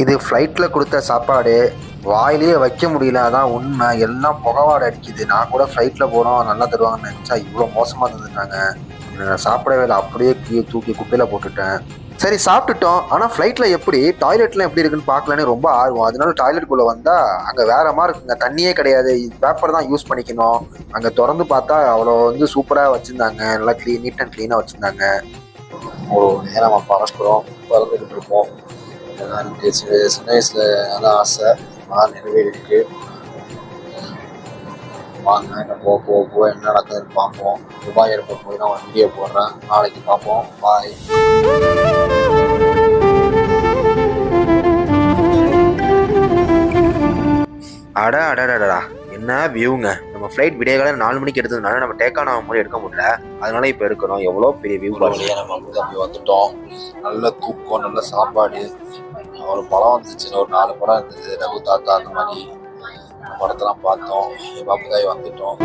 இது ஃப்ளைட்டில் கொடுத்த சாப்பாடு வாயிலேயே வைக்க முடியல, அதான் உண்மை. எல்லாம் புகவாடை அடிக்குது. நான் கூட ஃப்ளைட்டில் போகிறோம் நல்லா தருவாங்கன்னு நினச்சா இவ்வளோ மோசமாக தந்துட்டாங்க. நான் சாப்பிடவே இல்லை, அப்படியே தூக்கி குப்பையில் போட்டுட்டேன். சரி சாப்பிட்டுட்டோம். ஆனால் ஃப்ளைட்டில் எப்படி டாய்லெட்லாம் எப்படி இருக்குன்னு பார்க்கலான்னு ரொம்ப ஆர்வம். அதனால டாய்லெட்டுக்குள்ளே வந்தால் அங்கே வேற மாதிரி இருக்குங்க. தண்ணியே கிடையாது, பேப்பர் தான் யூஸ் பண்ணிக்கணும். அங்கே திறந்து பார்த்தா அவ்வளோ சூப்பராக வச்சுருந்தாங்க. நல்லா நீட் அண்ட் க்ளீனாக வச்சுருந்தாங்க. ஒரு நேரம் நம்ம பறக்கிறோம், பறந்துக்கிட்டு இருப்போம். இதெல்லாம் எனக்கு சின்ன வயசில் நல்லா ஆசை, நான் நிறைவேறிருக்கு. வாங்க என்ன போக என்ன நடக்குதுன்னு பார்ப்போம். துபாய் ஏர்போர்ட் போய் நான் ஒரு வீடியோ போடுறேன், நாளைக்கு பார்ப்போம். பாய். அடடா என்ன வியூங்க. நம்ம ஃப்ளைட் விடியகால 4 மணிக்கு எடுத்ததுனால நம்ம டேக்கான முறை எடுக்க முடியல. அதனால இப்போ இருக்கிறோம். எவ்வளோ பெரிய வியூ வழியாக நம்ம அப்படி வந்துட்டோம். நல்ல தூக்கம், நல்ல சாப்பாடு. ஒரு படம் வந்துச்சு, ஒரு 4 படம் இருந்தது, ரகு தாத்தா அந்த மாதிரி படத்தெல்லாம் பார்த்தோம். பாப்புக்காய் வந்துட்டோம்.